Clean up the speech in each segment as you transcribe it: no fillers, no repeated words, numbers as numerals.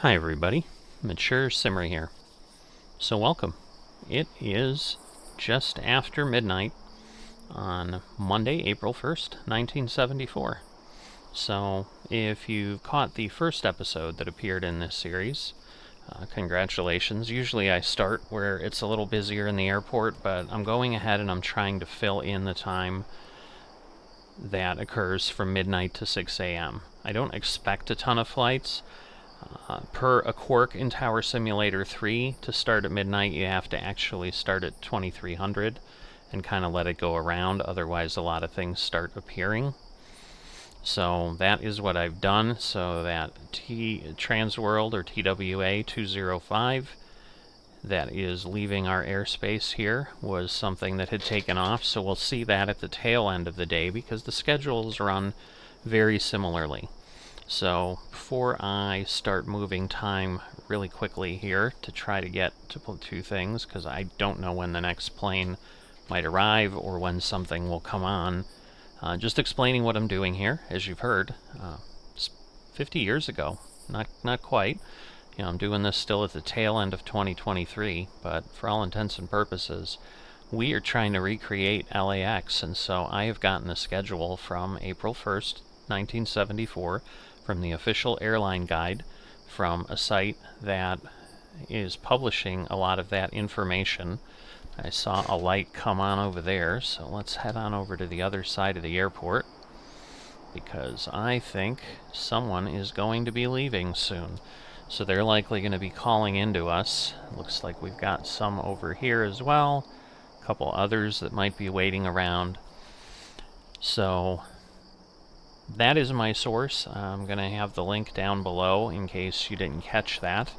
Hi everybody, Mature Simmer here. So welcome. It is just after midnight on Monday, April 1st, 1974. So if you caught the first episode that appeared in this series, congratulations. Usually I start where it's a little busier in the airport, but I'm going ahead and I'm trying to fill in the time that occurs from midnight to 6 a.m. I don't expect a ton of flights. Per A Quark in Tower Simulator 3, to start at midnight, you have to actually start at 2300 and kind of let it go around, otherwise a lot of things start appearing. So that is what I've done, so that Transworld, or TWA 205, that is leaving our airspace here, was something that had taken off, so we'll see that at the tail end of the day, because the schedules run very similarly. So before I start moving time really quickly here to try to get to two things, because I don't know when the next plane might arrive or when something will come on, just explaining what I'm doing here. As you've heard, it's 50 years ago, not quite. You know, I'm doing this still at the tail end of 2023, but for all intents and purposes, we are trying to recreate LAX, and so I have gotten a schedule from April 1st, 1974, from the official airline guide, from a site that is publishing a lot of that information. I saw a light come on over there, so let's head on over to the other side of the airport, because I think someone is going to be leaving soon. So they're likely going to be calling into us. Looks like we've got some over here as well. A couple others that might be waiting around. So that is my source. I'm going to have the link down below in case you didn't catch that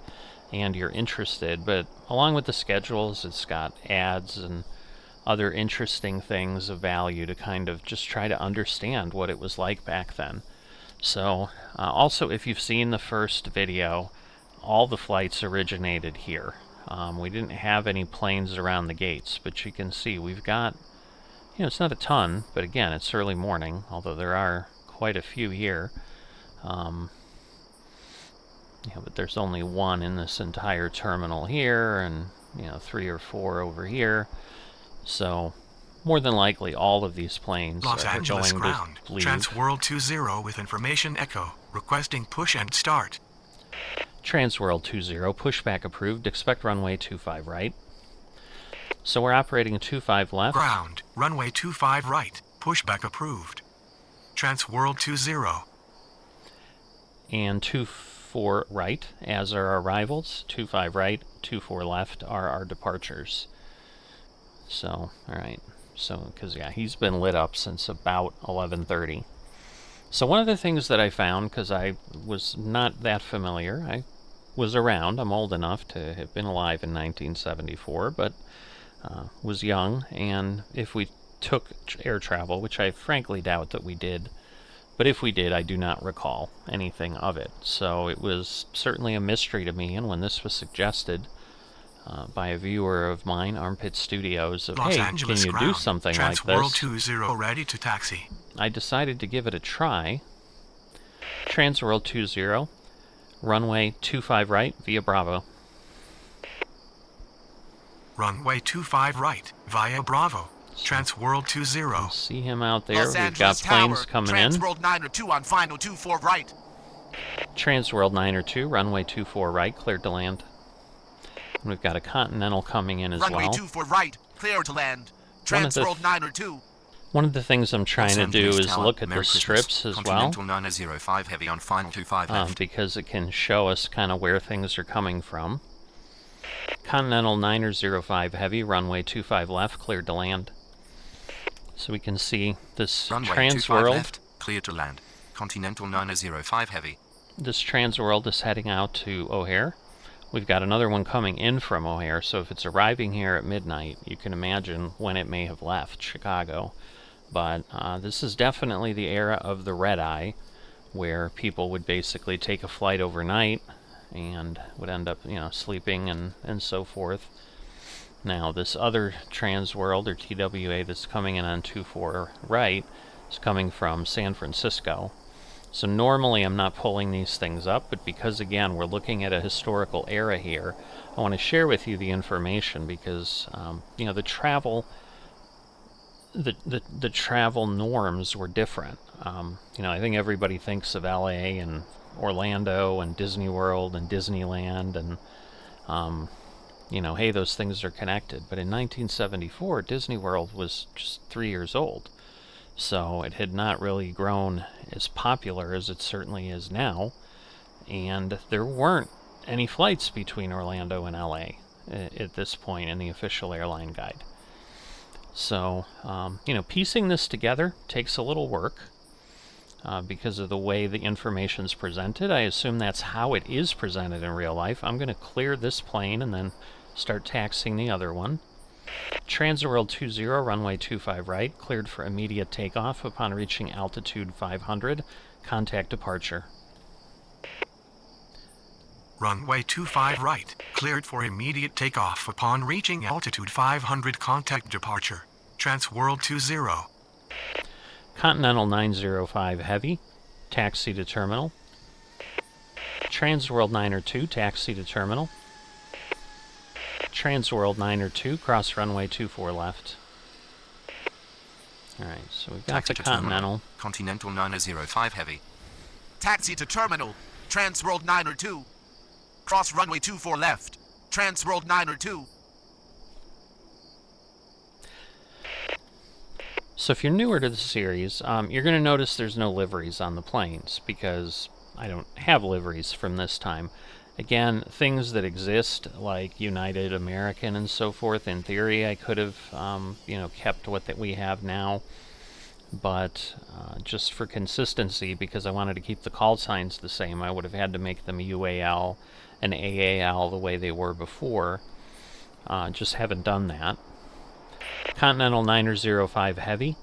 and you're interested. But along with the schedules, it's got ads and other interesting things of value to kind of just try to understand what it was like back then. So also, if you've seen the first video, all the flights originated here. We didn't have any planes around the gates, but you can see we've got, you know, it's not a ton, but again, it's early morning, although there are quite a few here. But there's only one in this entire terminal here, and 3 or 4 over here. So more than likely all of these planes Los are Angeles going ground. to leave. Transworld 20 with information echo. Requesting push and start. Transworld 20, pushback approved. Expect runway 25 right. So we're operating 25 left. Ground. Runway 25 right. Pushback approved. Transworld 20. And 24 right as our arrivals. 25 right, 24 left are our departures. So, alright. So, because, yeah, he's been lit up since about 11:30. So one of the things that I found, because I was not that familiar, I was around, I'm old enough to have been alive in 1974, but was young, and if we took air travel, which I frankly doubt that we did, but if we did, I do not recall anything of it. So it was certainly a mystery to me, and when this was suggested by a viewer of mine, Armpit Studios, of, Los hey, Angeles can you ground. do something like Transworld this? 20 ready to taxi. I decided to give it a try. Transworld 20, runway 25 right via Bravo. Runway 25 right via Bravo. Transworld 20. See him out there. Los We've Angeles got planes Tower, coming in. Transworld 902 on final 24 right. Transworld 902, runway 24 right, cleared to land. And we've got a Continental coming in as Runway well. 24 right, clear to land. Transworld 902. One of the things I'm trying to do is look at the strips as well, Continental 905 heavy on final 25 left. because it can show us kind of where things are coming from. Continental 905 heavy, runway 25 left, cleared to land. So we can see this Runway 25 Transworld. left, clear to land. Continental 905 heavy. This Transworld is heading out to O'Hare. We've got another one coming in from O'Hare, so if it's arriving here at midnight, you can imagine when it may have left Chicago. But this is definitely the era of the red-eye, where people would basically take a flight overnight and would end up, sleeping and so forth. Now, this other Transworld, or TWA, that's coming in on 24 right is coming from San Francisco. So normally I'm not pulling these things up, but because again we're looking at a historical era here, I want to share with you the information because you know, the travel norms were different. You know, I think everybody thinks of LA and Orlando and Disney World and Disneyland and you know, hey, those things are connected. But in 1974, Disney World was just 3 years old. So it had not really grown as popular as it certainly is now. And there weren't any flights between Orlando and LA at this point in the official airline guide. So, you know, piecing this together takes a little work because of the way the information's presented. I assume that's how it is presented in real life. I'm going to clear this plane and then start taxiing the other one. Transworld 20, runway 25 right, cleared for immediate takeoff upon reaching altitude 500. Contact departure. Runway 25 right, cleared for immediate takeoff upon reaching altitude 500. Contact departure. Transworld 20. Continental 905 heavy, taxi to terminal. Transworld 902, taxi to terminal. Transworld 902, cross runway 24 left. Alright, so we've got Taxi the to terminal. Continental. Continental 905 heavy. Taxi to terminal. Transworld 902. Cross runway 24 left. Transworld 902. So if you're newer to the series, you're going to notice there's no liveries on the planes because I don't have liveries from this time. Again, things that exist like United, American, and so forth, in theory I could have, you know, kept what that we have now. But just for consistency, because I wanted to keep the call signs the same, I would have had to make them UAL and AAL the way they were before. Just haven't done that. Continental 905 heavy,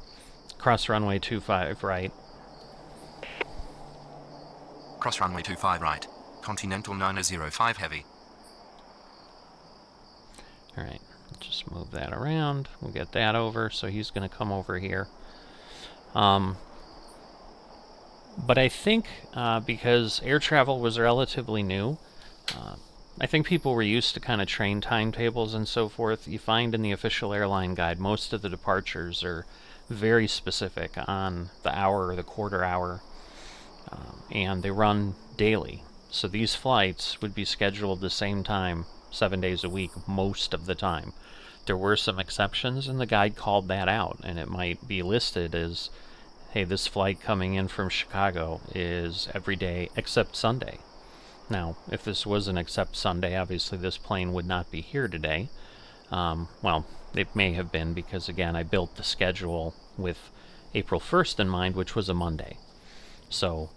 cross runway 25 right. Cross runway 25 right. Continental 905 heavy. Alright, just move that around. We'll get that over, so he's going to come over here. But I think because air travel was relatively new, I think people were used to kind of train timetables and so forth. You find in the official airline guide most of the departures are very specific on the hour or the quarter hour, and they run daily. So these flights would be scheduled the same time, 7 days a week, most of the time. There were some exceptions, and the guide called that out, and it might be listed as, hey, this flight coming in from Chicago is every day except Sunday. Now, if this was an except Sunday, obviously this plane would not be here today. Well, it may have been because, again, I built the schedule with April 1st in mind, which was a Monday. So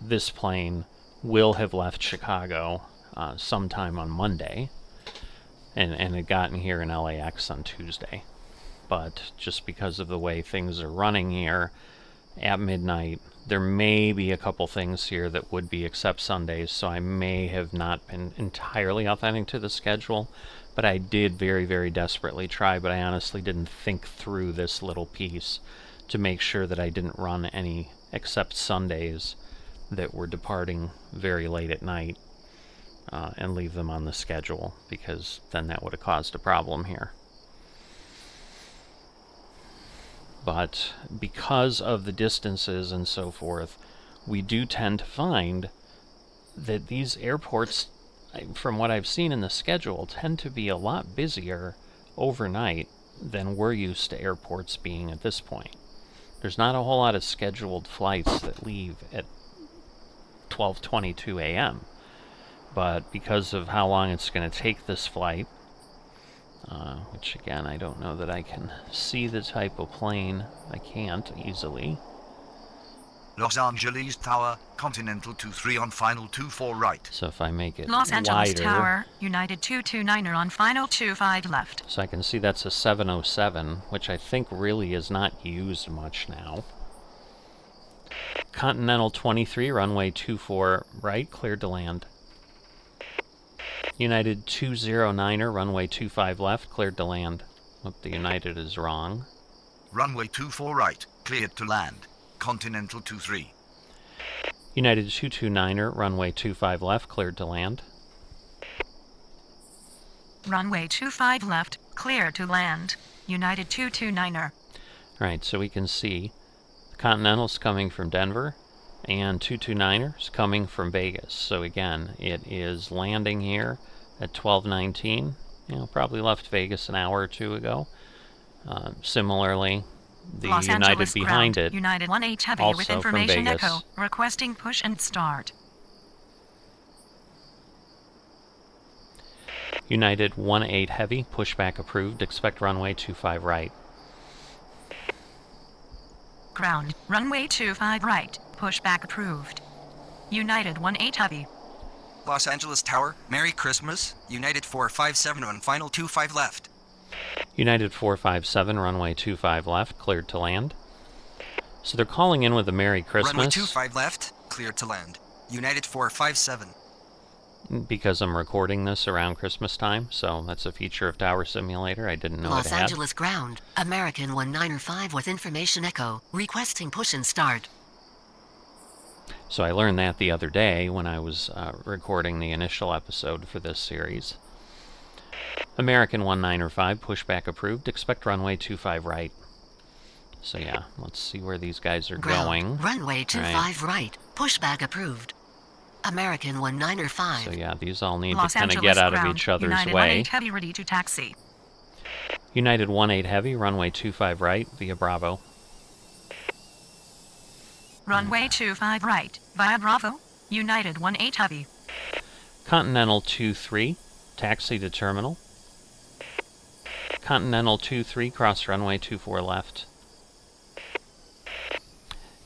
this plane will have left Chicago sometime on Monday and had gotten here in LAX on Tuesday. But just because of the way things are running here at midnight, there may be a couple things here that would be except Sundays, so I may have not been entirely authentic to the schedule, but I did very, very desperately try, but I honestly didn't think through this little piece to make sure that I didn't run any except Sundays that were departing very late at night and leave them on the schedule, because then that would have caused a problem here. But because of the distances and so forth, we do tend to find that these airports, from what I've seen in the schedule, tend to be a lot busier overnight than we're used to airports being at this point. There's not a whole lot of scheduled flights that leave at 12:22 a.m. But because of how long it's going to take this flight, which again, I don't know that I can see the type of plane. I can't easily. Los Angeles Tower, Continental 23 on final 24 right. So if I make it Los Angeles wider, Tower, United 229er on final 25 left. so I can see that's a 707, which I think really is not used much now. Continental 23, runway 24 right, cleared to land. United 209er, runway 25 left, cleared to land. Oop, the United is wrong. Runway 24 right, cleared to land. Continental 23. United 229er, runway 25 left, cleared to land. Runway 25 left, clear to land. United 229er. Alright, so we can see the Continental's coming from Denver, and 229er's coming from Vegas. So again, it is landing here at 12:19. Probably left Vegas an hour or two ago. Similarly, the Los United Angeles behind ground. it, United 1H Heavy also with from information Vegas. echo, requesting push and start. United 1-8 Heavy, pushback approved, expect runway 25 right. Ground, runway 25 right, pushback approved. United 1-8 Heavy. Los Angeles Tower, Merry Christmas. United 457 on final 25 left. United 457, runway 25 left, cleared to land. So they're calling in with a Merry Christmas. Runway 25 left, cleared to land. United 457. Because I'm recording this around Christmas time, so that's a feature of Tower Simulator I didn't know it Los had. Angeles ground, American 195 with information echo, requesting push and start. So I learned that the other day when I was recording the initial episode for this series. American 195, pushback approved, expect runway 25 right. So yeah, let's see where these guys are Ground, going. runway 25 right, pushback approved. American 195. So yeah, these all need Los to kind of Angeles get out ground. of each other's United way. 1-8 Heavy ready to taxi. United 1-8 Heavy, runway 25 right, via Bravo. Runway 25 right, via Bravo. United 1-8 Heavy. Continental 2-3, taxi to terminal. Continental 2-3, cross runway 24 left.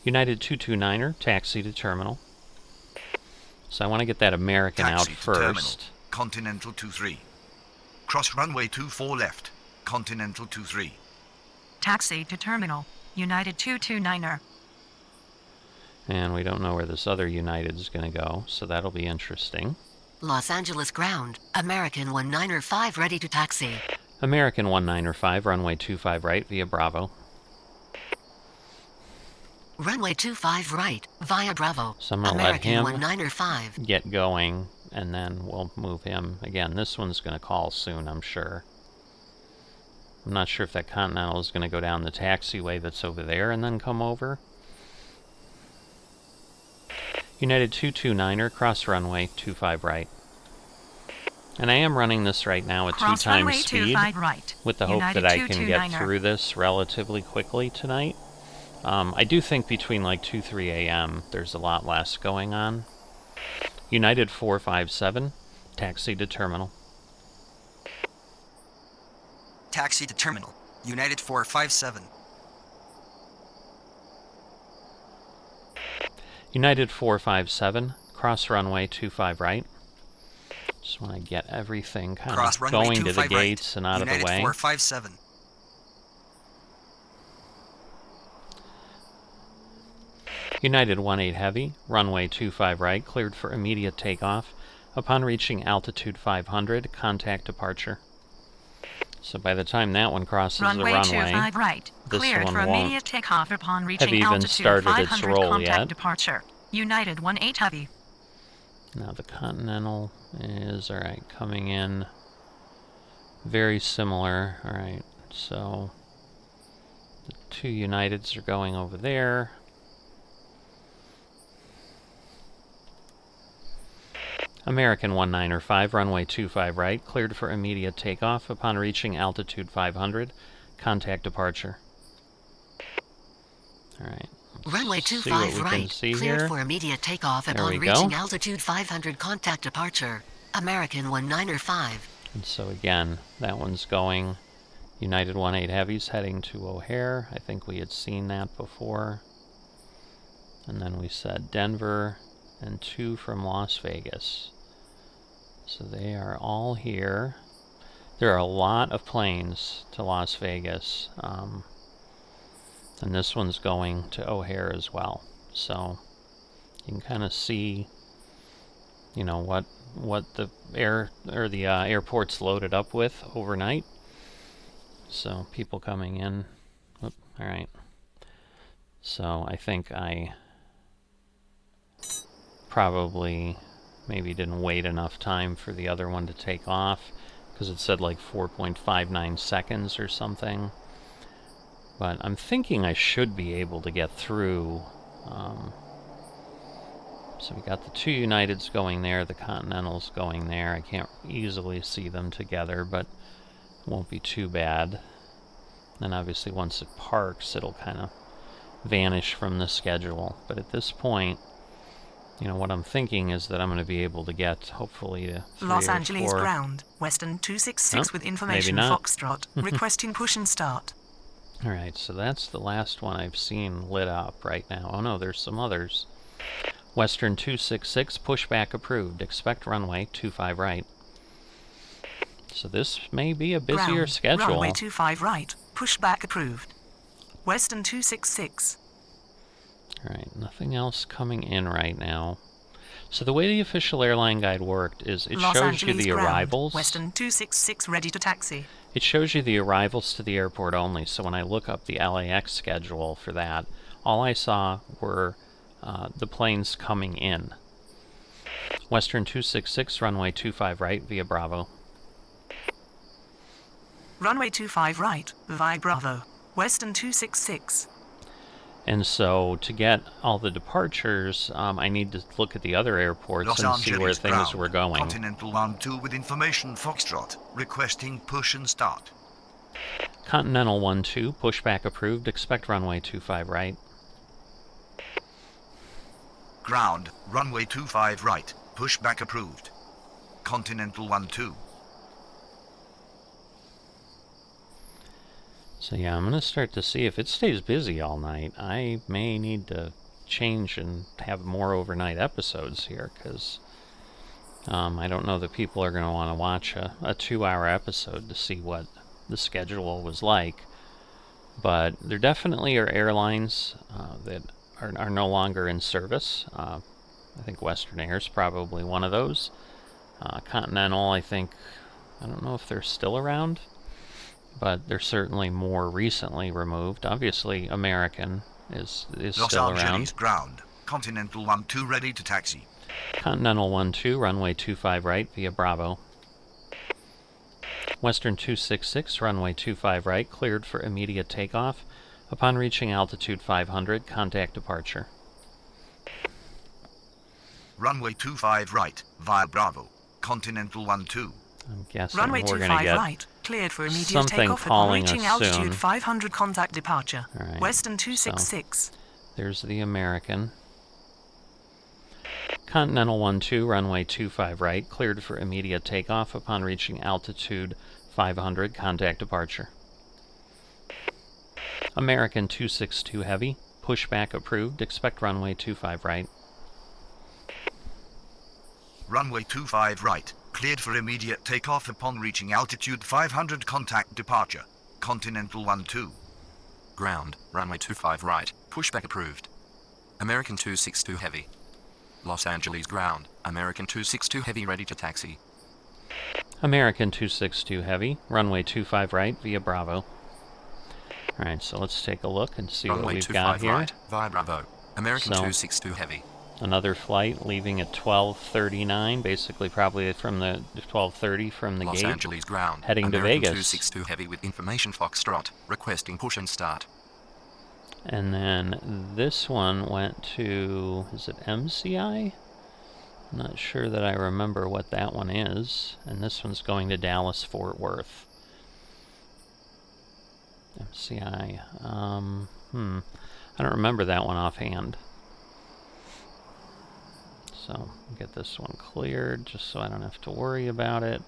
United 229er, taxi to terminal. So I want to get that American out Taxi to terminal. first. Continental 23. Cross runway 24 left. Continental 23. Taxi to terminal. United 229er. And we don't know where this other United is going to go, so that'll be interesting. Los Angeles ground, American 195 ready to taxi. American 195, runway 25 right, via Bravo. Runway 25 right, via Bravo. So I'm going to let American him 195. get going, and then we'll move him. Again, this one's going to call soon, I'm sure. I'm not sure if that Continental is going to go down the taxiway that's over there and then come over. United 229er, cross runway 25 right. And I am running this right now at Cross 2 times runway speed, 25 right. with the hope United that I can get 229er. through this relatively quickly tonight. I do think between like 2-3 a.m. there's a lot less going on. United 457, taxi to terminal. Taxi to terminal. United 457. United 457, cross runway 25 right. Just want to get everything kind Cross of runway going to the 25 right. gates and out United of the way. 457. United 18 Heavy, runway 25 right, cleared for immediate takeoff. Upon reaching altitude 500, contact departure. So by the time that one crosses Runway the runway, 25 right, this cleared one for won't immediate takeoff upon have reaching even altitude started 500 its roll contact yet. departure. United 1-8 Heavy. Now the Continental is, alright, coming in very similar. Alright, so the two Uniteds are going over there. American 195, runway 25 right, cleared for immediate takeoff upon reaching altitude 500. Contact departure. Alright. Runway see what 25 we can right, see cleared here. for immediate takeoff There upon we reaching go. altitude 500 contact departure. American 195. And so again, that one's going United 18 Heavy's heading to O'Hare. I think we had seen that before. And then we said Denver and 2 from Las Vegas. So they are all here. There are a lot of planes to Las Vegas. And this one's going to O'Hare as well. So you can kind of see, you know, what the airport's loaded up with overnight. So people coming in. All right. So I think I probably maybe didn't wait enough time for the other one to take off, because it said like 4.59 seconds or something. But I'm thinking I should be able to get through. So we got the two Uniteds going there, the Continentals going there. I can't easily see them together, but it won't be too bad. And obviously once it parks, it'll kind of vanish from the schedule. But at this point, you know, what I'm thinking is that I'm going to be able to get, hopefully, to 3 Los or Angeles 4. ground, Western 266 Oh, with maybe information not. Foxtrot, requesting push and start. Alright, so that's the last one I've seen lit up right now. Oh no, there's some others. Western 266, pushback approved. Expect runway 25 right. So this may be a busier Ground, schedule. runway 25 right, pushback approved. Western 266. Alright, nothing else coming in right now. So the way the official airline guide worked is it Los shows you Angeles the ground, arrivals. Western 266 ready to taxi. It shows you the arrivals to the airport only, so when I look up the LAX schedule for that, all I saw were the planes coming in. Western 266, runway 25 right via Bravo. Runway 25 right, via Bravo. Western 266. And so to get all the departures, I need to look at the other airports Los and see where Angeles things ground, were going. Continental 1-2 with information Foxtrot, requesting push and start. Continental 1-2, pushback approved, expect runway 25 right. Ground, runway 25 right, pushback approved. Continental 1-2. So yeah, I'm going to start to see if it stays busy all night. I may need to change and have more overnight episodes here, because I don't know that people are going to want to watch a 2-hour episode to see what the schedule was like. But there definitely are airlines that are no longer in service. I think Western Air is probably one of those. Continental, I don't know if they're still around, but they're certainly more recently removed. Obviously, American is Los still Angeles around. ground, Continental 1-2 ready to taxi. Continental 1-2, runway 25 right via Bravo. Western 266, runway 25 right, cleared for immediate takeoff. Upon reaching altitude 500, contact departure. Runway 25 right, via Bravo. Continental 1-2. I'm guessing Runway we're going to 25 get right, cleared for immediate something takeoff upon calling reaching us altitude soon. 500 contact departure. All right, Western 266. There's the American. Continental 1-2, runway 25 right, cleared for immediate takeoff upon reaching altitude 500, contact departure. American 262 heavy, pushback approved, expect runway 25 right. Runway 25 right, cleared for immediate takeoff upon reaching altitude 500 contact departure. Continental 1-2. Ground, runway 25 right, pushback approved. American 262 heavy. Los Angeles ground, American 262 heavy ready to taxi. American 262 heavy, runway 25 right via Bravo. Alright, so let's take a look and see what Runway we've got 25 here. right, via Bravo. American So- 262 heavy. Another flight leaving at 12:39, basically probably from the 12:30 from the Los gate, Angeles ground, heading to American Vegas. 262 heavy with information Foxtrot, requesting push and start. And then this one went to, is it MCI? I'm not sure that I remember what that one is. And this one's going to Dallas Fort Worth. MCI. I don't remember that one offhand. So get this one cleared just so I don't have to worry about it.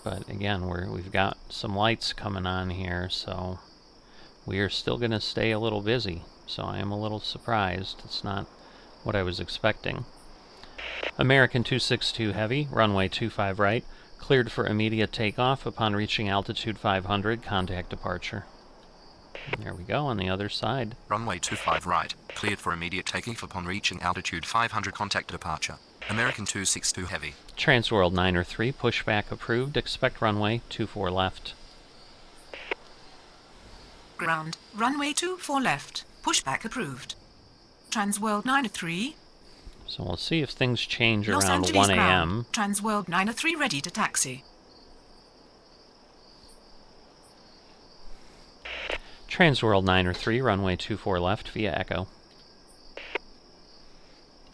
But again, we've got some lights coming on here, so we are still going to stay a little busy. So I am a little surprised. It's not what I was expecting. American 262 heavy, runway 25 right, cleared for immediate takeoff upon reaching altitude 500, contact departure. There we go on the other side. Runway 25 right, cleared for immediate takeoff upon reaching altitude 500 contact departure. American 262 heavy. Transworld 903, pushback approved, expect runway 24 left. Ground, runway 24 left, pushback approved. Transworld 93. So we'll see if things change Los around Angeles 1 a.m. ground. Transworld 903 ready to taxi. Transworld 903, runway 24 left via Echo.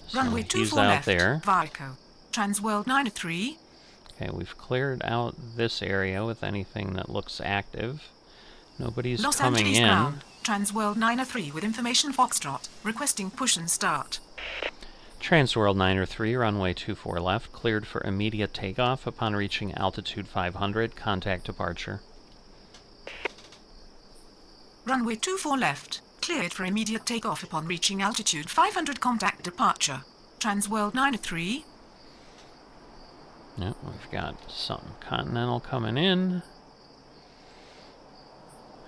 So Runway he's 24 out left. there. Vico. Transworld 903. Okay, we've cleared out this area with anything that looks active. Nobody's Los coming Angeles in. ground. Transworld 903 with information Foxtrot. Requesting push and start. Transworld 903, runway 24 left, cleared for immediate takeoff upon reaching altitude 500. Contact departure. Runway 24 left. Cleared for immediate takeoff upon reaching altitude 500. Contact departure. Transworld 903. Yep, we've got some Continental coming in.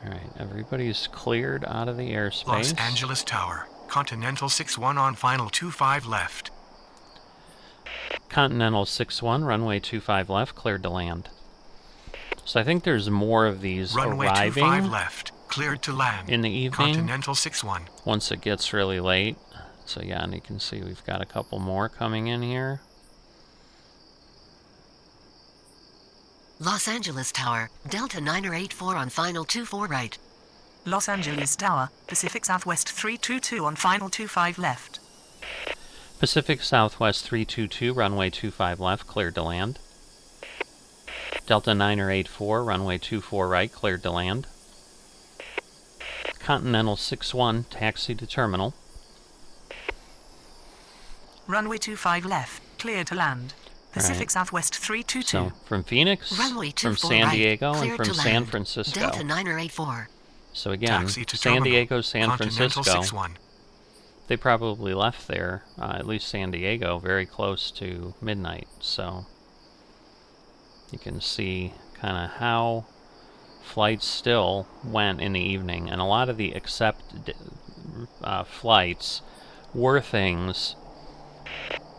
Alright, everybody's cleared out of the airspace. Los Angeles Tower, Continental 61 on final 25 left. Continental 61, runway 25 left, cleared to land. So I think there's more of these Runway arriving 25 left, cleared to land. in the evening Continental 61. once it gets really late. So yeah, and you can see we've got a couple more coming in here. Los Angeles Tower, Delta 984 on final 24 right. Los Angeles Tower. Pacific Southwest 322 on final 25 left. Pacific Southwest 322, runway 25 left, cleared to land. Delta 984, runway 24 right, cleared to land. Continental 61, taxi to terminal. Runway 25 left. Cleared to land. Pacific Right. Southwest 322. So, from Phoenix, Runway from 24 San right, Diego, and cleared from to San land. Francisco. Delta 984. So again, Taxi to San terminal. Diego, San Continental Francisco, 61. they probably left there, at least San Diego, very close to midnight. So you can see kind of how flights still went in the evening. And a lot of the accepted flights were things.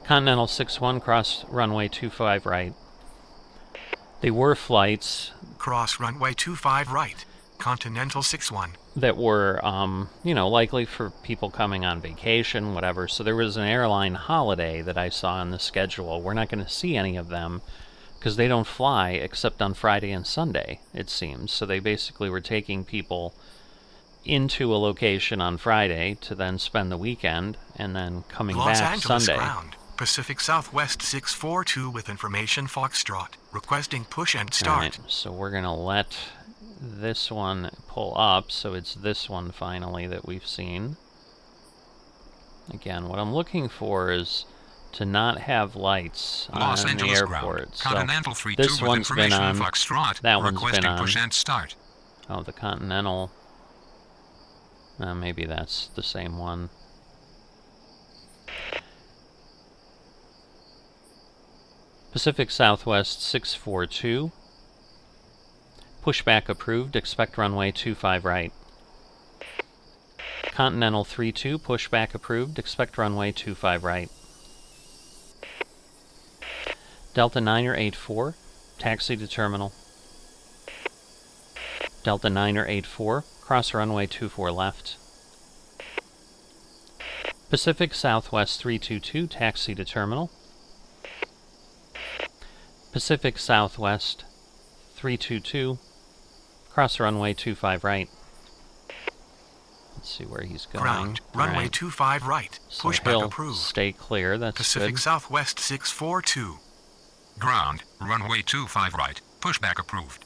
Continental 61, cross runway 25 right. They were flights Cross runway 25 right. Continental 61. that were, you know, likely for people coming on vacation, whatever. So there was an airline holiday that I saw on the schedule. We're not going to see any of them because they don't fly except on Friday and Sunday, it seems. So they basically were taking people into a location on Friday to then spend the weekend and then coming Los back Angeles Sunday. ground. Pacific Southwest 642 with information Foxtrot. Requesting push and start. Alright, so we're going to let this one pull up, so it's this one finally that we've seen. Again, what I'm looking for is to not have lights Los on the Angeles airport. ground. So Continental 32 this with one's been information on, Foxtrot. that one's been Requesting on. push and start. Oh, the Continental. Maybe that's the same one. Pacific Southwest 642. Pushback approved. Expect runway 25 right. Continental 32. Pushback approved. Expect runway 25 right. Delta 984. Taxi to terminal. Delta 984. Cross runway 24 left. Pacific Southwest 322. Taxi to terminal. Pacific Southwest 322, cross runway 25 right. Let's see where he's going. Ground. Runway Alright. 25 right. So Pushback he'll approved. stay clear, that's Pacific good. Southwest 642. Ground. Runway 25 right. Pushback approved.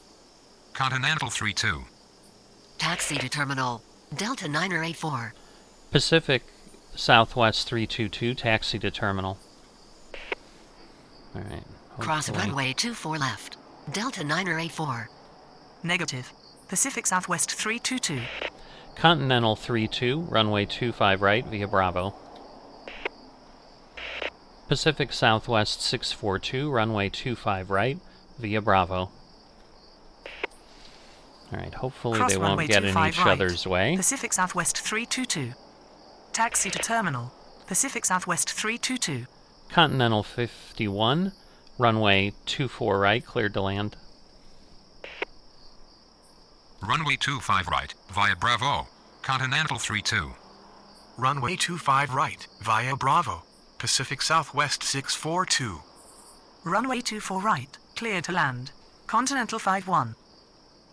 Continental 32. Taxi to terminal. Delta 984. Pacific Southwest 322, taxi to terminal. Alright. Cross hopefully- runway 24 left. Delta 984. Negative. Pacific Southwest 322. Continental 32, runway 25 right via Bravo. Pacific Southwest 642, runway 25 right via Bravo. Alright, hopefully Cross they runway won't get in 25 each right. other's way. Pacific Southwest 322. Taxi to terminal. Pacific Southwest 322. Continental 51, runway 24 right, cleared to land. Runway 25 right. Via Bravo. Continental 32. Runway 25 right. Via Bravo. Pacific Southwest 642. Runway 24 right, clear to land. Continental 51.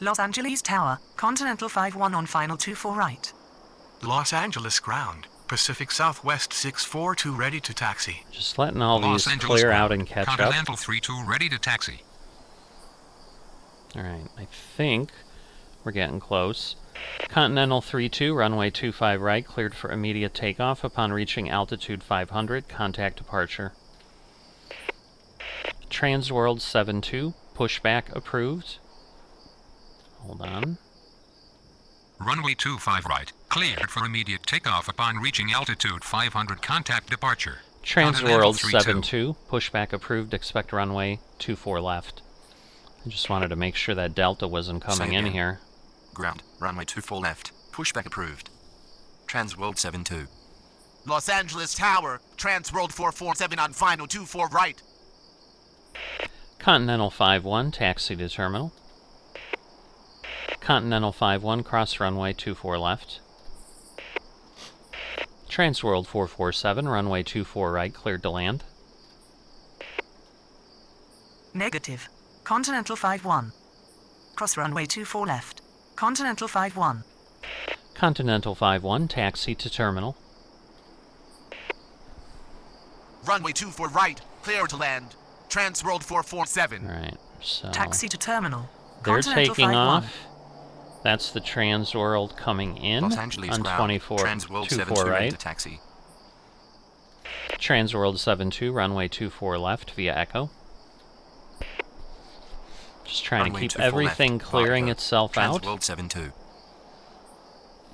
Los Angeles Tower, Continental 51 on final 24 right. Los Angeles ground, Pacific Southwest 642 ready to taxi. Just letting all Los these Angeles clear ground. out and catch up. Continental 32 ready to taxi. Alright, I think we're getting close. Continental 32, runway 25 right, cleared for immediate takeoff upon reaching altitude 500, contact departure. Transworld 72, pushback approved. Hold on. Runway 25 right, cleared for immediate takeoff upon reaching altitude 500, contact departure. Continental Transworld 32. 72, pushback approved, expect runway 24 left. I just wanted to make sure that Delta wasn't coming Say in again. here. Ground, runway 24 left. Pushback approved. Transworld 72. Los Angeles Tower, Transworld 447 on final 24 right. Continental 51, taxi to terminal. Continental 51, cross runway 24 left. Transworld 447, runway 24 right, cleared to land. Negative. Continental 51. Cross runway 24 left. Continental 51. Continental 51, taxi to terminal. Runway 24 right, clear to land. Transworld 447. Alright, so Taxi to terminal. they're Continental taking 51. off. That's the Transworld coming in Los Angeles on ground. 24, Transworld 24 72 ready right. to taxi. Transworld 72, runway 24 left via Echo. Just trying Runway to keep 24 everything left, clearing Vodka. itself out. Transworld 72.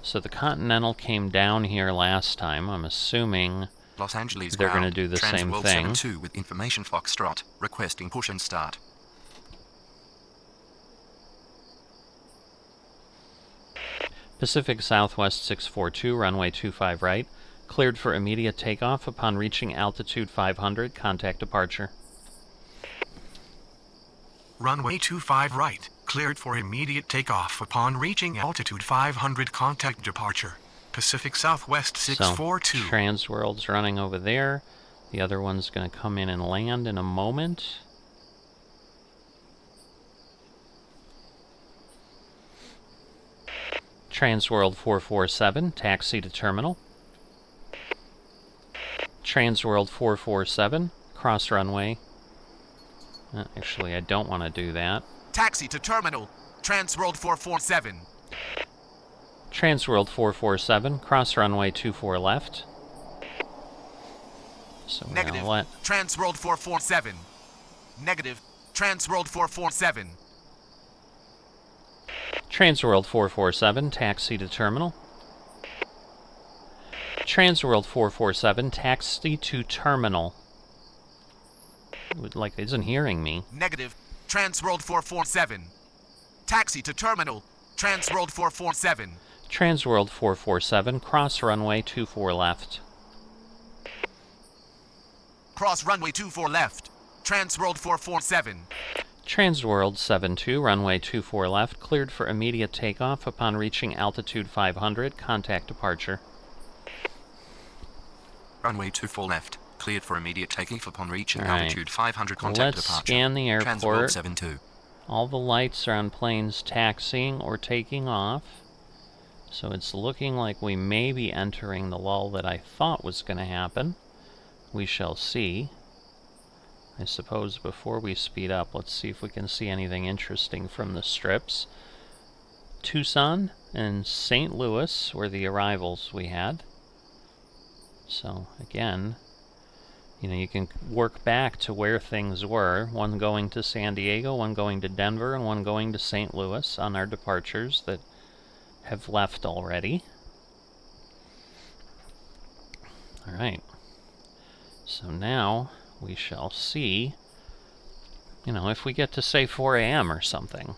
So the Continental came down here last time. I'm assuming Los Angeles they're ground. going to do the same Transworld thing. 72 with information Foxtrot, requesting push and start. Pacific Southwest 642, runway 25 right. Cleared for immediate takeoff upon reaching altitude 500, contact departure. Runway 25 right, cleared for immediate takeoff upon reaching altitude 500, contact departure. Pacific Southwest 642. So, Transworld's running over there. The other one's going to come in and land in a moment. Transworld 447, taxi to terminal. Transworld 447, cross runway. Actually, I don't want to do that. Taxi to terminal. Transworld 447. Transworld 447, cross runway 24 left. So we're Negative. gonna let Transworld 447. Negative. Transworld 447. Transworld 447, taxi to terminal. Transworld 447, taxi to terminal. Like, it isn't hearing me. Negative. Transworld 447. Taxi to terminal. Transworld 447. Transworld 447, cross runway 24 left. Cross runway 24 left. Transworld 447. Transworld 72, runway 24 left, cleared for immediate takeoff upon reaching altitude 500, contact departure. Runway 24 left, cleared for immediate takeoff upon reaching All right. altitude 500, contact Let's departure. scan the Transworld airport. 72. All the lights are on planes taxiing or taking off. So it's looking like we may be entering the lull that I thought was going to happen. We shall see. I suppose before we speed up, let's see if we can see anything interesting from the strips. Tucson and St. Louis were the arrivals we had. So again, you know, you can work back to where things were. One going to San Diego, one going to Denver, and one going to St. Louis on our departures that have left already. Alright. So now we shall see, you know, if we get to say 4 a.m. or something.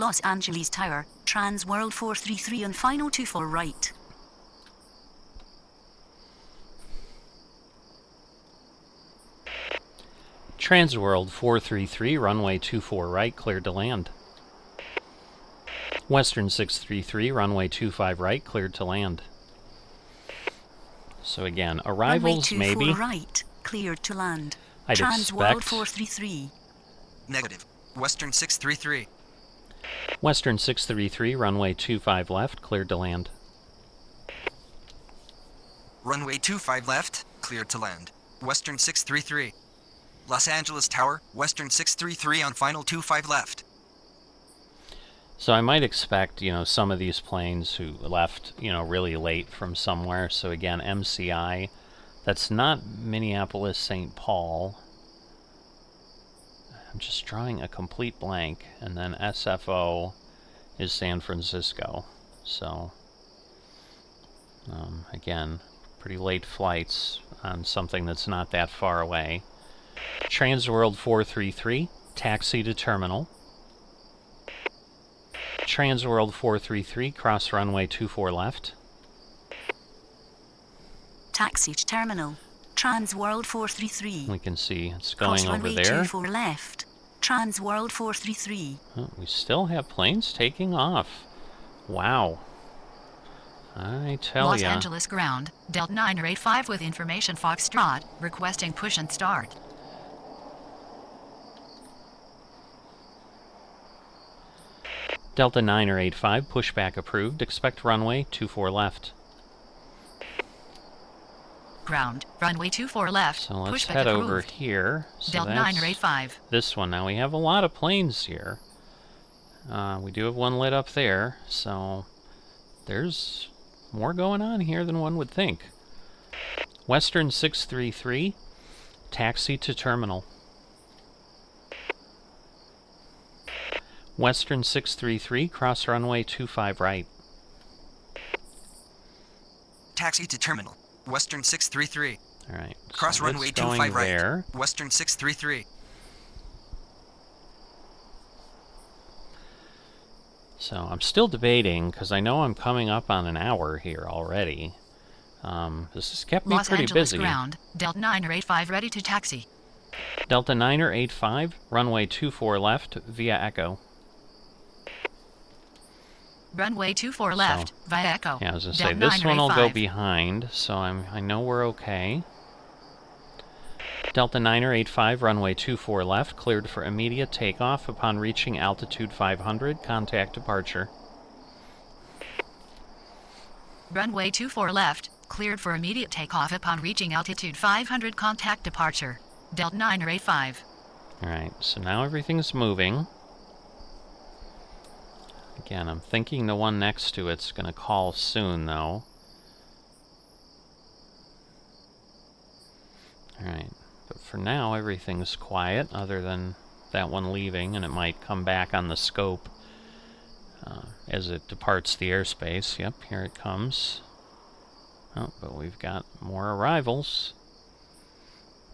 Los Angeles Tower, Trans World 433 on final 24 right. Transworld 433, runway 24 right, cleared to land. Western 633, runway 25 right, cleared to land. So again, arrivals Runway 24 maybe. right, cleared to land. I'd Trans World expect 433. Negative. Western 633. Western 633, runway 25 left, cleared to land. Runway 25 left, cleared to land. Western 633. Los Angeles Tower, Western 633 on final 25 left. So I might expect, you know, some of these planes who left, you know, really late from somewhere. So again, MCI, that's not Minneapolis, St. Paul. I'm just drawing a complete blank. And then SFO is San Francisco. So, again, pretty late flights on something that's not that far away. Transworld 433, taxi to terminal. Transworld 433, cross runway 24 left. Taxi to terminal. Trans World 433. We can see it's Cross going over runway there. 24 left. Trans World 433. Oh, we still have planes taking off. Wow. I tell Los ya. Angeles ground, Delta 985 with information Foxtrot, requesting push and start. Delta 985, pushback approved. Expect runway 24 left. Ground, runway 24 left, So let's pushback head approved. over here. So Delta that's 985. this one. Now we have a lot of planes here. We do have one lit up there, so there's more going on here than one would think. Western 633, taxi to terminal. Western 633, cross runway 25 right. Taxi to terminal. Western 633. All right. Cross so runway it's going 25 right. there. Western 633. So I'm still debating because I know I'm coming up on an hour here already. This has kept me Los pretty Angeles busy. ground, Delta 985 ready to taxi. Delta 985, runway 24 left via Echo. Runway 24 left, via Echo. Yeah, I was gonna Delta say this one will go 985. behind, so I know we're okay. Delta 985, runway 24 left, cleared for immediate takeoff upon reaching altitude 500. Contact departure. Runway 24 left, cleared for immediate takeoff upon reaching altitude 500. Contact departure. Delta 985. All right, so now everything's moving. Again, I'm thinking the one next to it's going to call soon, though. Alright, but for now, everything's quiet, other than that one leaving, and it might come back on the scope as it departs the airspace. Yep, here it comes. Oh, but we've got more arrivals.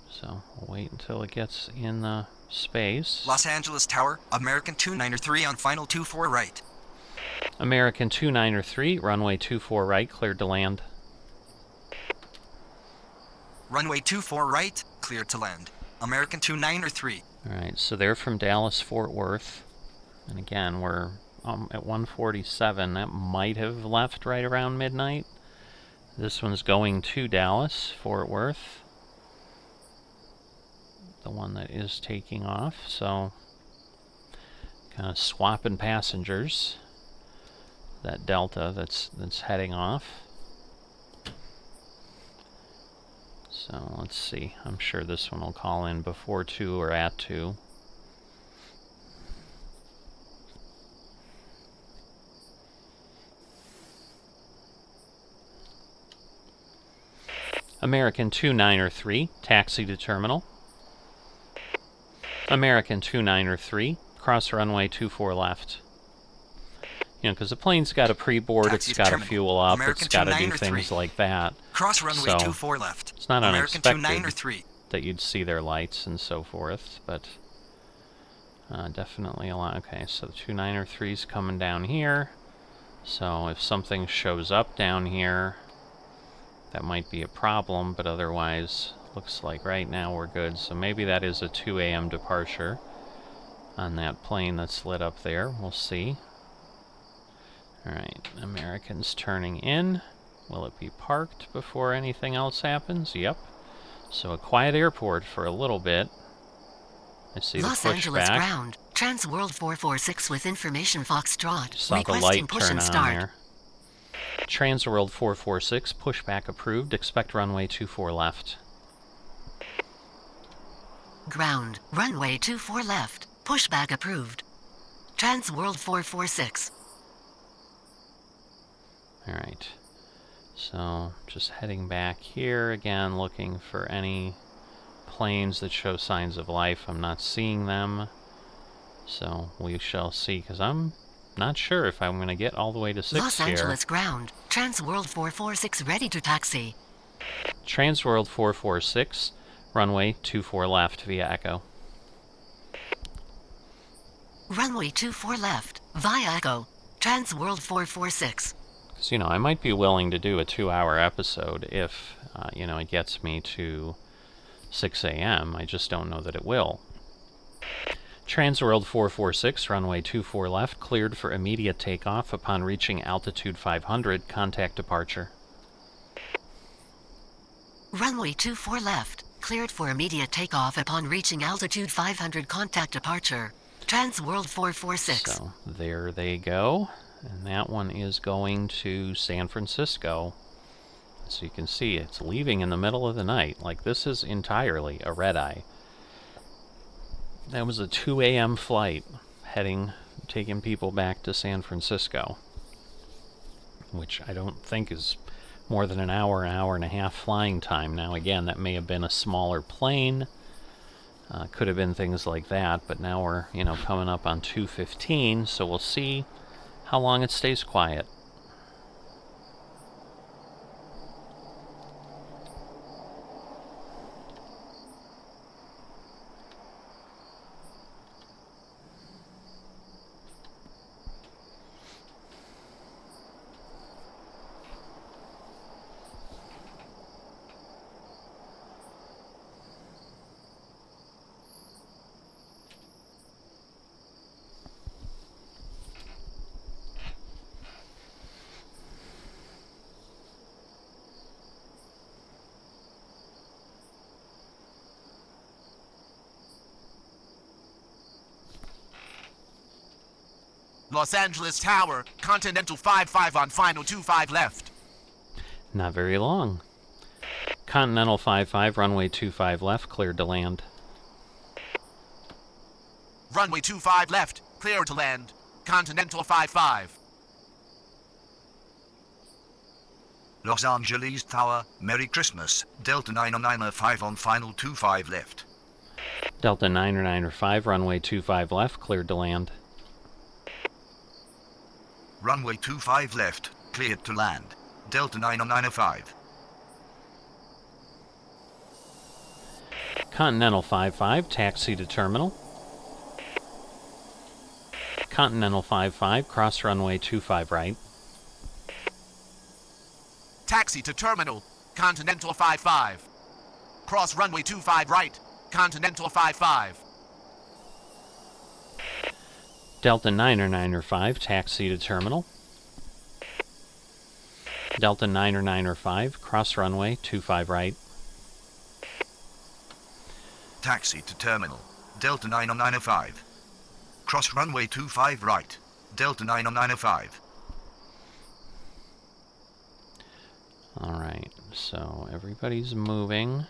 So, we'll wait until it gets in the space. Los Angeles Tower, American 293 on final 24 right. American 293, runway 24 right, cleared to land. Runway 24 right, cleared to land. American 293. Alright, so they're from Dallas, Fort Worth. And again, we're at 1:47. That might have left right around midnight. This one's going to Dallas, Fort Worth. The one that is taking off, so kind of swapping passengers. That Delta that's heading off. So let's see. I'm sure this one will call in before 2 or at 2. American 293, taxi to terminal. American 293, cross runway 24 left. You know, because the plane's got to pre-board, it's got to fuel up, American it's got to do 293. things like that. Cross runway So, 24 left. It's not American unexpected 293. that you'd see their lights and so forth, but Definitely a lot. Okay, so the 293's coming down here. So if something shows up down here, that might be a problem, but otherwise, looks like right now we're good. So maybe that is a 2 a.m. departure on that plane that's lit up there. We'll see. Alright, Americans turning in. Will it be parked before anything else happens? Yep. So a quiet airport for a little bit. I see Los the Angeles pushback. ground. Trans World 446 with information Foxtrot. Saw the Requesting light push turn and on start. there. Transworld 446, pushback approved. Expect runway 24 left. Ground. Runway 24 left. Pushback approved. Trans World 446. Alright. So, just heading back here again, looking for any planes that show signs of life. I'm not seeing them. So, we shall see, because I'm not sure if I'm going to get all the way to 6 Los here. Angeles ground. Trans World 446 ready to taxi. Transworld 446, runway 24 left via Echo. Runway 24 left, via Echo. Trans World 446. Because, I might be willing to do a 2-hour episode if, it gets me to 6 a.m. I just don't know that it will. Transworld 446, runway 24 left, cleared for immediate takeoff upon reaching altitude 500, contact departure. Runway 24 left, cleared for immediate takeoff upon reaching altitude 500, contact departure. Trans World 446. So, there they go. And that one is going to San Francisco. So you can see it's leaving in the middle of the night. Like, this is entirely a red-eye. That was a 2 a.m. flight taking people back to San Francisco, which I don't think is more than an hour and a half flying time. Now, again, that may have been a smaller plane. Could have been things like that, but now we're, coming up on 2:15, so we'll see how long it stays quiet. Los Angeles Tower, Continental 55 on final 25 left. Not very long. Continental 55, runway 25 left, cleared to land. Runway 25 left, clear to land. Continental 55. Los Angeles Tower, Merry Christmas. Delta 995 on final 25 left. Delta 995, runway 25 left, cleared to land. Runway 25 left, cleared to land. Delta 995. Continental 55, taxi to terminal. Continental 55, cross runway 25 right. Taxi to terminal, Continental 55. Cross runway 25 right, Continental 55. Delta 995, taxi to terminal. Delta 995, cross runway 25 right. Taxi to terminal. Delta 995. Cross runway 25 right. Delta 995. Alright, so everybody's moving.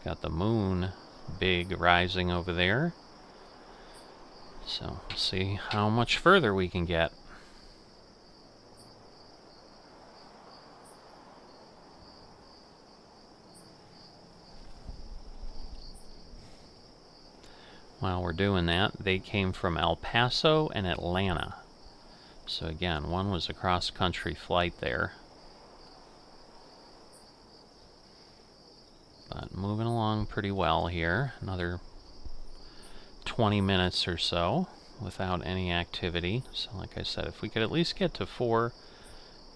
Got the moon big rising over there. So, we'll see how much further we can get. While we're doing that, they came from El Paso and Atlanta. So again, one was a cross-country flight there. But moving along pretty well here. Another 20 minutes or so without any activity. So like I said, if we could at least get to 4,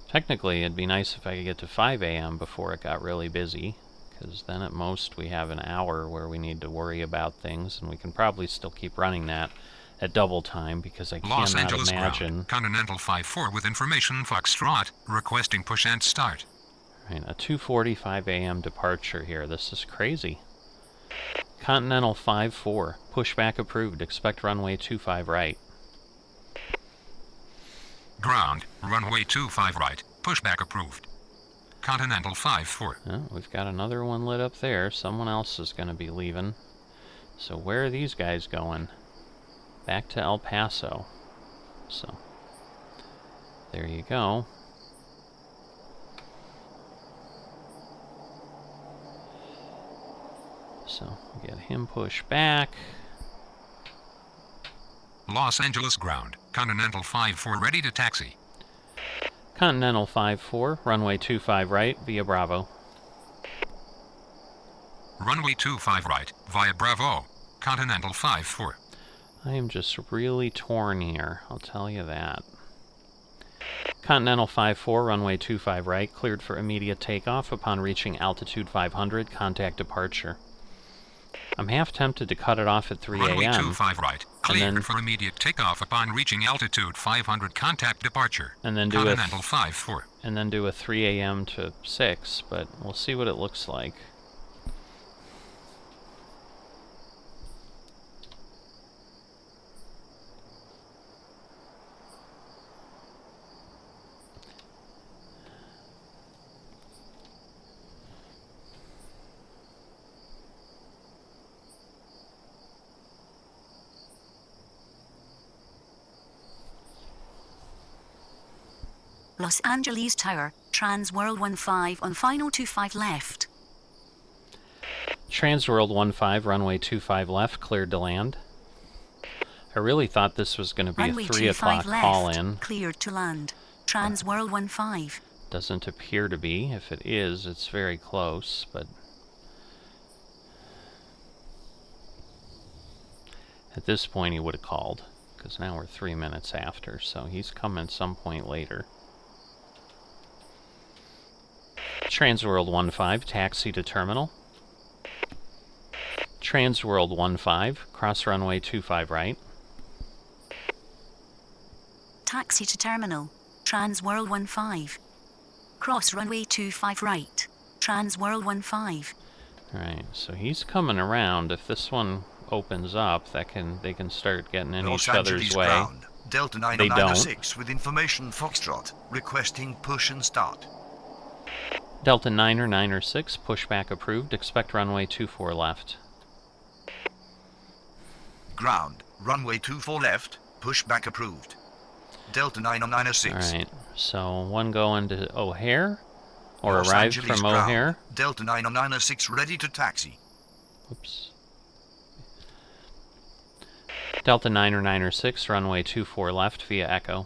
technically it'd be nice if I could get to 5 a.m. before it got really busy, because then at most we have an hour where we need to worry about things, and we can probably still keep running that at double time, because I Los cannot Angeles imagine... ground. Continental 5-4 with information Foxtrot, requesting push and start. Right, a 2:45 a.m. departure here. This is crazy. Continental 5-4, pushback approved, expect runway 25 right. Ground, runway 25 right, pushback approved. Continental 5-4. Oh, we've got another one lit up there. Someone else is going to be leaving. So where are these guys going? Back to El Paso. So, there you go. So, we get him pushed back. Los Angeles ground, Continental 5-4 ready to taxi. Continental 5-4, runway 25 right, via Bravo. Runway 25 right, via Bravo, Continental 5-4. I am just really torn here, I'll tell you that. Continental 5-4, runway 25 right, cleared for immediate takeoff upon reaching altitude 500, contact departure. I'm half tempted to cut it off at 3 a.m. Runway 25 right, cleared then, for immediate takeoff upon reaching altitude 500, contact departure. And then do Continental 5-4. And then do a 3 a.m. to 6, but we'll see what it looks like. Los Angeles Tower, Trans World 15 on final 25 left. Transworld 15, runway 25 left, cleared to land. I really thought this was going to be Runway a 3 o'clock left, call-in. cleared to land. Trans World 15. Doesn't appear to be. If it is, it's very close, but... At this point he would have called, because now we're 3 minutes after, so he's coming some point later. Transworld 15, taxi to terminal. Transworld 15, cross runway 25 right. Taxi to terminal. Trans World 15. Cross runway 25 right. Trans World 15. Alright, so he's coming around. If this one opens up, they can start getting in each other's way. Ground. Delta They 996 with information Foxtrot, requesting push and start. Delta 996, pushback approved. Expect runway 24 left. Ground, runway 24 left, pushback approved. Delta 996. Alright, so one going to O'Hare, or Los arrived Angeles from ground. O'Hare. Delta 996 ready to taxi. Oops. Delta 996, runway 24 left via Echo.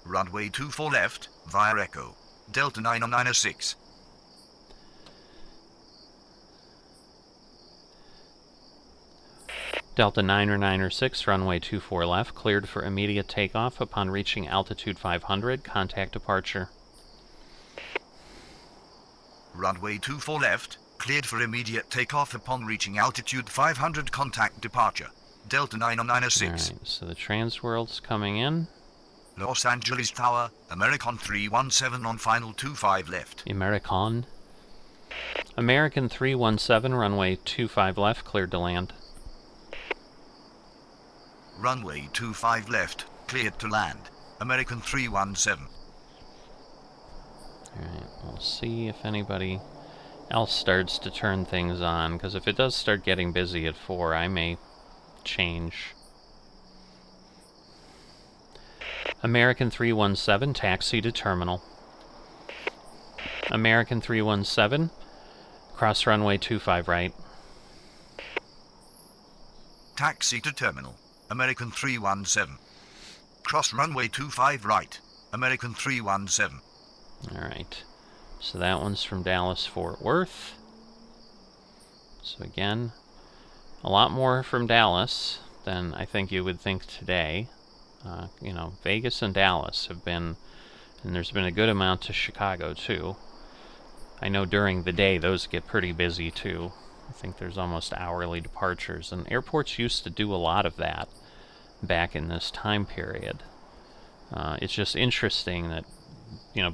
Runway 24 left, via Echo. Delta 996. Delta 996, runway 24 left, cleared for immediate takeoff upon reaching altitude 500, contact departure. Runway 24 left, cleared for immediate takeoff upon reaching altitude 500, contact departure. Delta 996. Alright, so the Transworld's coming in. Los Angeles Tower, American 317 on final 25 left. American. American 317, runway 25 left, cleared to land. Runway 25 left, cleared to land. American 317. Alright, we'll see if anybody else starts to turn things on, because if it does start getting busy at 4, I may change. American 317, taxi to terminal. American 317, cross runway 25 right. Taxi to terminal. American 317. Cross runway 25 right. American 317. Alright, so that one's from Dallas Fort Worth. So again, a lot more from Dallas than I think you would think today. Vegas and Dallas have been, and there's been a good amount to Chicago too. I know during the day those get pretty busy too. I think there's almost hourly departures, and airports used to do a lot of that back in this time period. It's just interesting that,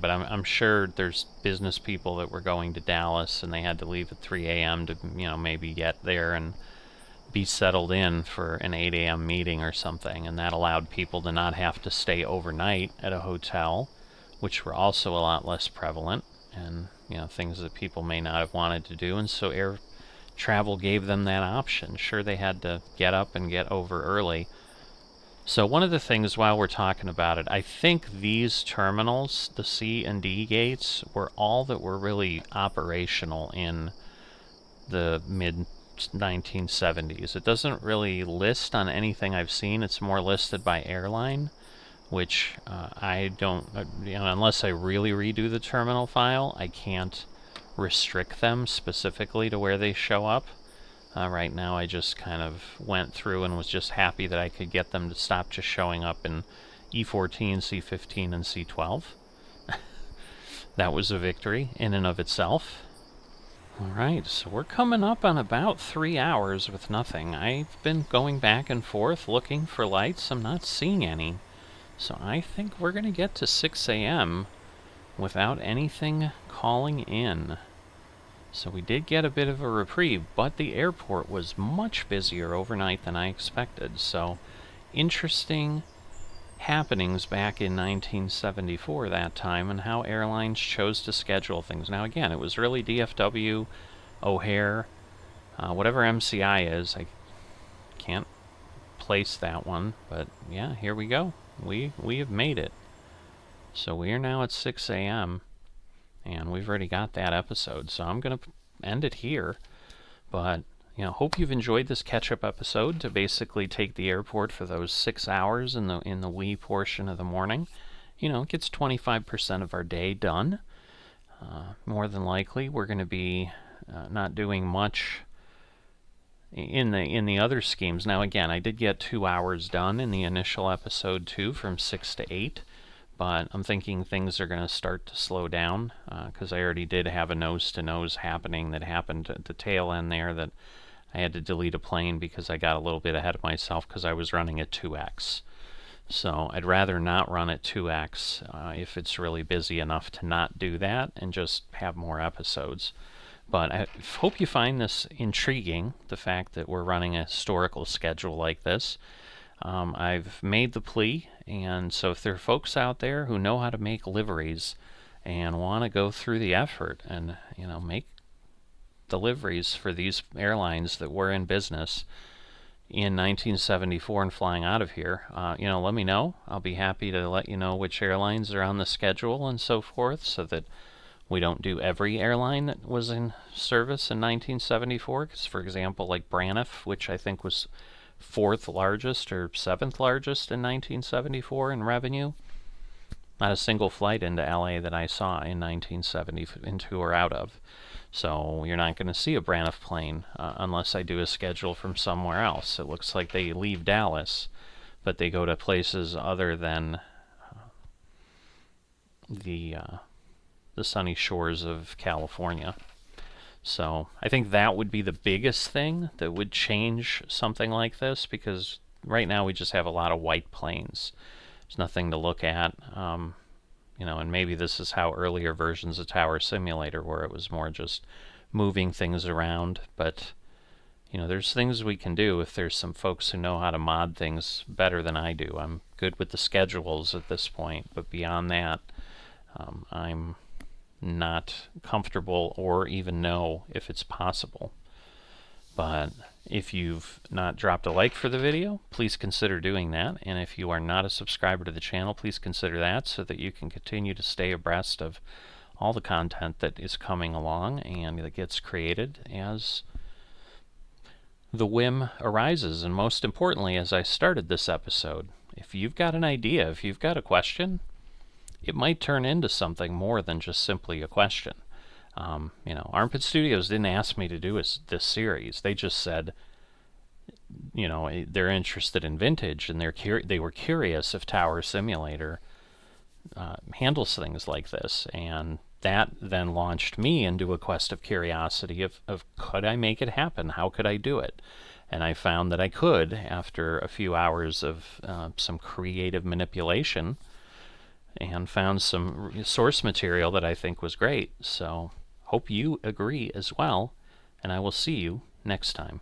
but I'm sure there's business people that were going to Dallas and they had to leave at 3 a.m. to, maybe get there and be settled in for an 8 a.m. meeting or something, and that allowed people to not have to stay overnight at a hotel, which were also a lot less prevalent, and things that people may not have wanted to do, and so air travel gave them that option. Sure, they had to get up and get over early. So one of the things, while we're talking about it, I think these terminals, the C and D gates, were all that were really operational in the mid-1970s. It doesn't really list on anything I've seen. It's more listed by airline, which I don't, unless I really redo the terminal file, I can't restrict them specifically to where they show up. Right now I just kind of went through and was just happy that I could get them to stop just showing up in E14, C15, and C12. That was a victory in and of itself. Alright, so we're coming up on about 3 hours with nothing. I've been going back and forth looking for lights. I'm not seeing any. So I think we're going to get to 6 a.m. without anything calling in. So we did get a bit of a reprieve, but the airport was much busier overnight than I expected. So interesting happenings back in 1974 that time, and how airlines chose to schedule things. Now again, it was really DFW, O'Hare, whatever MCI is. I can't place that one, but yeah, here we go. We have made it. So we are now at 6 a.m. and we've already got that episode, so I'm going to end it here. But hope you've enjoyed this catch-up episode to basically take the airport for those 6 hours in the wee portion of the morning. It gets 25% of our day done. More than likely, we're going to be not doing much in the other schemes. Now, again, I did get 2 hours done in the initial episode too, from 6 to 8. But I'm thinking things are going to start to slow down, because I already did have a nose-to-nose happening that happened at the tail end there, that I had to delete a plane because I got a little bit ahead of myself because I was running at 2x. So I'd rather not run at 2x if it's really busy enough to not do that and just have more episodes. But I hope you find this intriguing, the fact that we're running a historical schedule like this. I've made the plea, and so if there are folks out there who know how to make liveries and want to go through the effort and make the liveries for these airlines that were in business in 1974 and flying out of here, let me know. I'll be happy to let you know which airlines are on the schedule and so forth, so that we don't do every airline that was in service in 1974. Because, for example, like Braniff, which I think was 4th largest or 7th largest in 1974 in revenue. Not a single flight into LA that I saw in 1970 into or out of. So you're not going to see a Braniff plane unless I do a schedule from somewhere else. It looks like they leave Dallas, but they go to places other than the sunny shores of California. So I think that would be the biggest thing that would change something like this, because right now we just have a lot of white planes. There's nothing to look at, and maybe this is how earlier versions of Tower Simulator were. It was more just moving things around, but there's things we can do if there's some folks who know how to mod things better than I do. I'm good with the schedules at this point, but beyond that, I'm not comfortable or even know if it's possible. But if you've not dropped a like for the video, please consider doing that. And if you are not a subscriber to the channel, please consider that, so that you can continue to stay abreast of all the content that is coming along and that gets created as the whim arises. And most importantly, as I started this episode, if you've got an idea, if you've got a question, it might turn into something more than just simply a question. Armpit Studios didn't ask me to do this series. They just said, you know, they're interested in vintage, and they were curious if Tower Simulator handles things like this, and that then launched me into a quest of curiosity of could I make it happen? How could I do it? And I found that I could after a few hours of some creative manipulation, and found some source material that I think was great. So hope you agree as well, and I will see you next time.